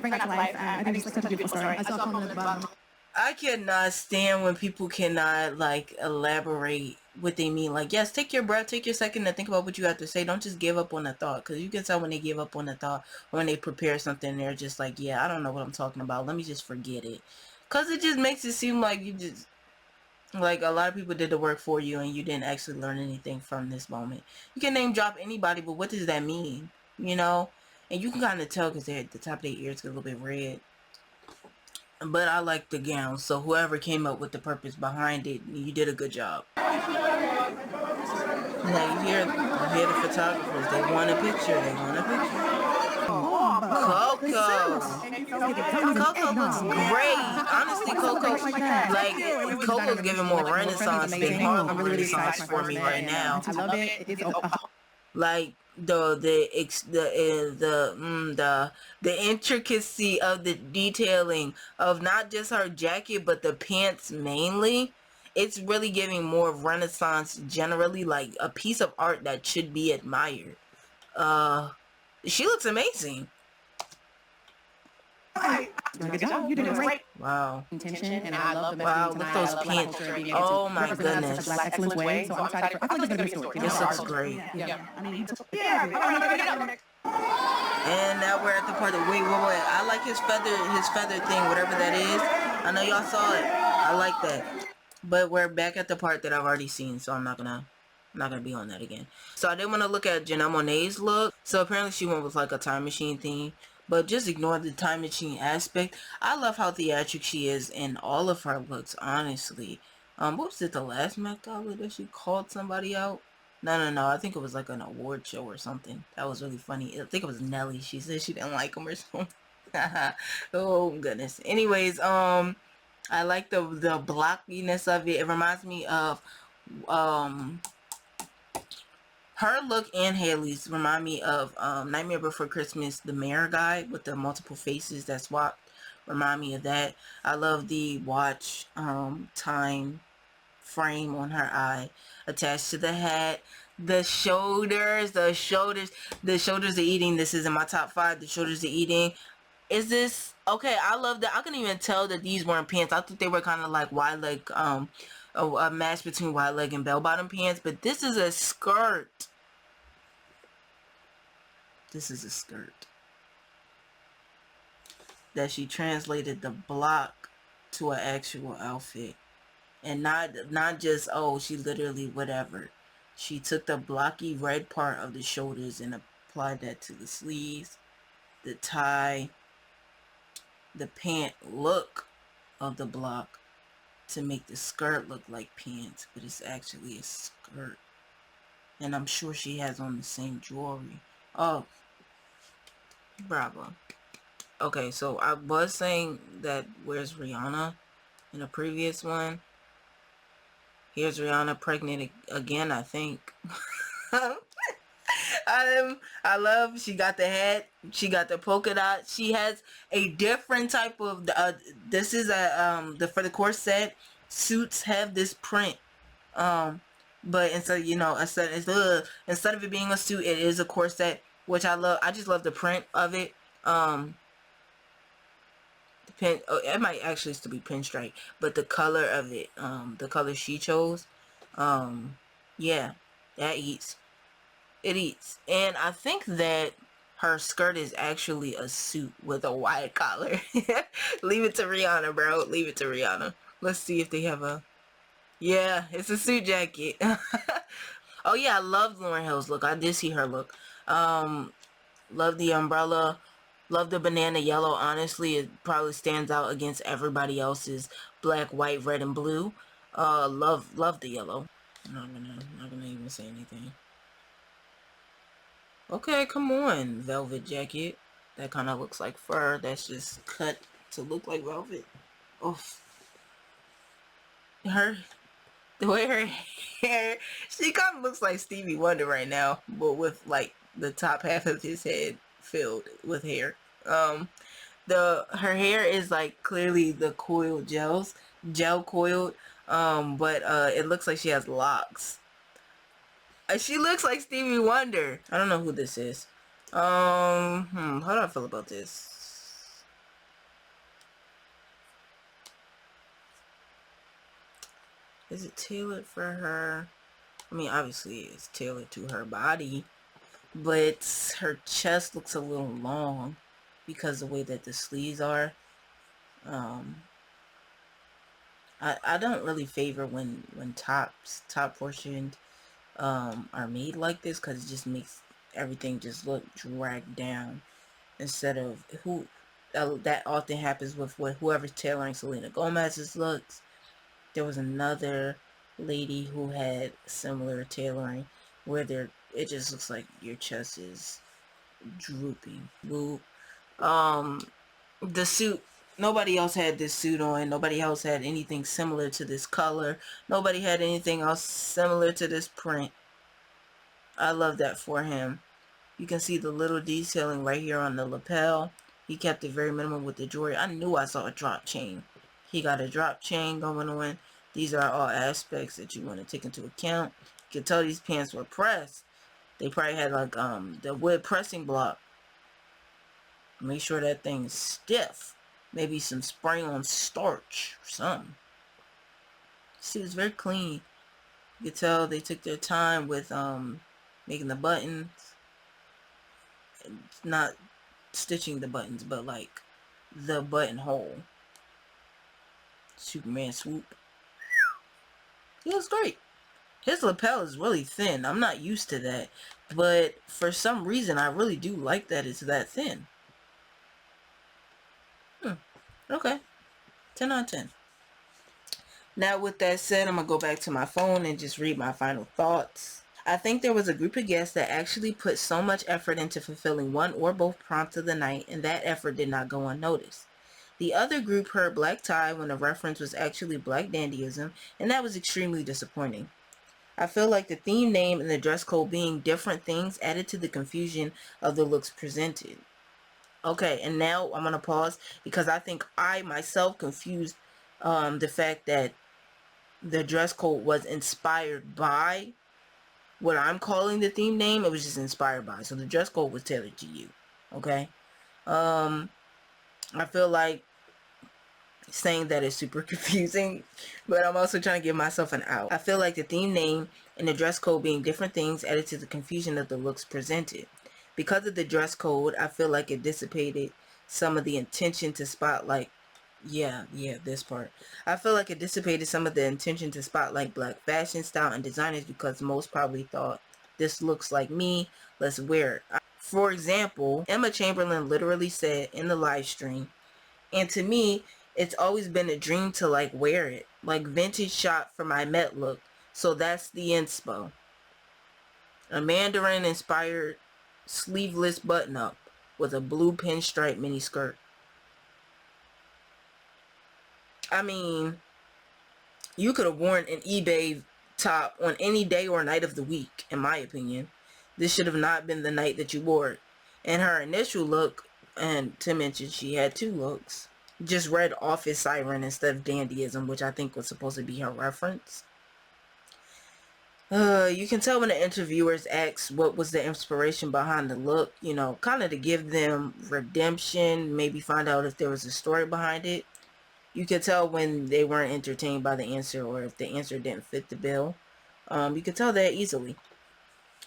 bring that to life, and I think it's like such a beautiful story. I saw Colman at the bottom. I cannot stand when people cannot like elaborate what they mean. Like, yes, take your breath, take your second to think about what you have to say. Don't just give up on the thought, because you can tell when they give up on the thought or when they prepare something, they're just like, yeah, I don't know what I'm talking about. Let me just forget it. Because it just makes it seem like you just, like, a lot of people did the work for you and you didn't actually learn anything from this moment. You can name drop anybody, but what does that mean? You know? And you can kind of tell because the top of their ears get a little bit red. But I like the gown, so whoever came up with the purpose behind it, you did a good job. Now you hear the photographers, they want a picture, Coco looks great. Honestly, Coco's giving more Renaissance than Harlem Renaissance for me right now. I love it. Like the intricacy of the detailing of not just her jacket but the pants mainly, it's really giving more Renaissance generally, like a piece of art that should be admired. She looks amazing. Good job. You did it great. Wow. Intention, and I love the wow, look those pants. Oh my goodness. Black excellence way. So I'm excited for. I feel like there's gonna be a story. This looks great. Yeah. I mean, and now we're at the part that wait. I like his feather thing, whatever that is. I know y'all saw it. I like that. But we're back at the part that I've already seen, so I'm not gonna be on that again. So I did want to look at Janelle Monáe's look. So apparently she went with like a time machine theme. But just ignore the time machine aspect. I love how theatric she is in all of her looks, honestly. What was it, the last Met Gala that she called somebody out? No. I think it was like an award show or something. That was really funny. I think it was Nelly. She said she didn't like him or something. Oh, goodness. Anyways, I like the blockiness of it. It reminds me of her look and Haley's remind me of Nightmare Before Christmas, the mirror guy with the multiple faces that swapped. Remind me of that. I love the watch time frame on her eye attached to the hat. The shoulders are eating. This is in my top 5. The shoulders are eating. Is this okay? I love that. I couldn't even tell that these weren't pants. I thought they were kind of like wide leg, a match between wide leg and bell bottom pants, but this is a skirt. This is a skirt that she translated the block to an actual outfit, and not just, oh, she literally whatever. She took the blocky red part of the shoulders and applied that to the sleeves, the tie, the pant look of the block to make the skirt look like pants, but it's actually a skirt. And I'm sure she has on the same jewelry. Oh, bravo. Okay, so I was saying that where's Rihanna in the previous one? Here's Rihanna pregnant again, I think. I love, she got the hat, she got the polka dot, she has a different type of this is a for the corset, suits have this print, but instead, you know, instead of it being a suit, it is a corset, which I love. I just love the print of it. It might actually still be pinstripe, but the color of it, the color she chose, yeah, that eats. It eats. And I think that her skirt is actually a suit with a white collar. Leave it to Rihanna, bro. Leave it to Rihanna. Let's see if they have a... Yeah, it's a suit jacket. Oh, yeah, I love Lauryn Hill's look. I did see her look. Love the umbrella. Love the banana yellow. Honestly, it probably stands out against everybody else's black, white, red, and blue. Love the yellow. I'm not gonna even say anything. Okay, come on, velvet jacket. That kind of looks like fur. That's just cut to look like velvet. Oof. The way her hair, she kind of looks like Stevie Wonder right now, but with like the top half of his head filled with hair. Her hair is like clearly the coiled gel coiled. But it looks like she has locks. She looks like Stevie Wonder. I don't know who this is. How do I feel about this? Is it tailored for her? I mean, obviously it's tailored to her body, but her chest looks a little long because of the way that the sleeves are. I don't really favor when top portioned are made like this, because it just makes everything just look dragged down instead of that often happens with whoever's tailoring Selena Gomez's looks. There was another lady who had similar tailoring where it just looks like your chest is drooping. The suit, nobody else had this suit on. Nobody else had anything similar to this color. Nobody had anything else similar to this print. I love that for him. You can see the little detailing right here on the lapel. He kept it very minimal with the jewelry. I knew I saw a drop chain. He got a drop chain going on. These are all aspects that you want to take into account. You can tell these pants were pressed. They probably had like the wood pressing block. Make sure that thing is stiff. Maybe some spray on starch or something. See, it's very clean. You can tell they took their time with making the buttons. Not stitching the buttons, but like the buttonhole. Superman swoop. He looks great. His lapel is really thin. I'm not used to that, but for some reason I really do like that it's that thin. Okay, 10 out of 10. Now with that said, I'm gonna go back to my phone and just read my final thoughts. I think there was a group of guests that actually put so much effort into fulfilling one or both prompts of the night, and that effort did not go unnoticed. The other group heard black tie when the reference was actually black dandyism, and that was extremely disappointing. I feel like the theme name and the dress code being different things added to the confusion of the looks presented. Okay, and now I'm going to pause because I think I myself confused the fact that the dress code was inspired by what I'm calling the theme name. It was just inspired by. So the dress code was tailored to you. Okay. I feel like saying that is super confusing, but I'm also trying to give myself an out. I feel like the theme name and the dress code being different things added to the confusion of the looks presented. Because of the dress code, I feel like it dissipated some of the intention to spotlight. This part. I feel like it dissipated some of the intention to spotlight black fashion style and designers, because most probably thought, this looks like me, let's wear it. For example, Emma Chamberlain literally said in the live stream, and to me, it's always been a dream to like wear it, like vintage shop for my Met look. So that's the inspo. A Mandarin inspired sleeveless button up with a blue pinstripe mini skirt. I mean, you could have worn an eBay top on any day or night of the week, in my opinion. This should have not been the night that you wore it. And her initial look, and to mention she had two looks, just read Office Siren instead of Dandyism, which I think was supposed to be her reference. You can tell when the interviewers asked what was the inspiration behind the look, you know, kind of to give them redemption, maybe find out if there was a story behind it. You could tell when they weren't entertained by the answer, or if the answer didn't fit the bill. You could tell that easily.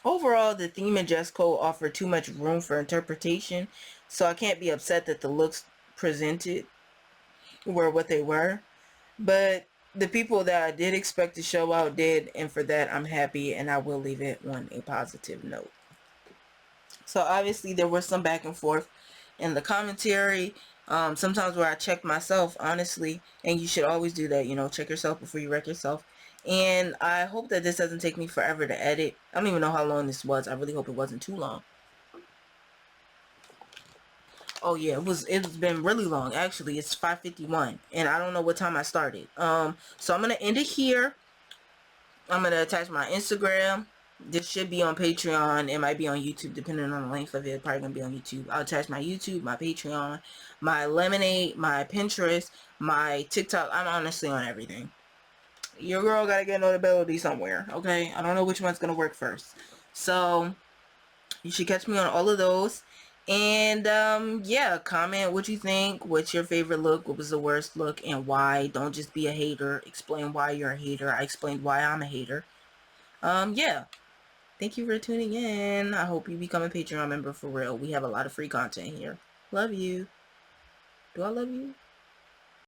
Overall, the theme and dress code offer too much room for interpretation, so I can't be upset that the looks presented were what they were. But the people that I did expect to show out did, and for that I'm happy, and I will leave it on a positive note. So obviously there was some back and forth in the commentary, sometimes where I checked myself, honestly, and you should always do that, you know, check yourself before you wreck yourself. And I hope that this doesn't take me forever to edit. I don't even know how long this was. I really hope it wasn't too long. Oh yeah, it's been really long. Actually, it's 5:51 and I don't know what time I started. So I'm gonna end it here. I'm gonna attach my Instagram. This should be on Patreon. It might be on YouTube depending on the length of it. Probably gonna be on YouTube. I'll attach my YouTube, my Patreon, my Lemonade, my Pinterest, my TikTok. I'm honestly on everything. your girl gotta get notability somewhere, okay? I don't know which one's gonna work first. So you should catch me on all of those. And yeah, comment what you think. What's your favorite look? What was the worst look and why? Don't just be a hater. Explain why you're a hater. I explained why I'm a hater. Yeah. Thank you for tuning in. I hope you become a Patreon member for real. We have a lot of free content here. Love you. Do I love you?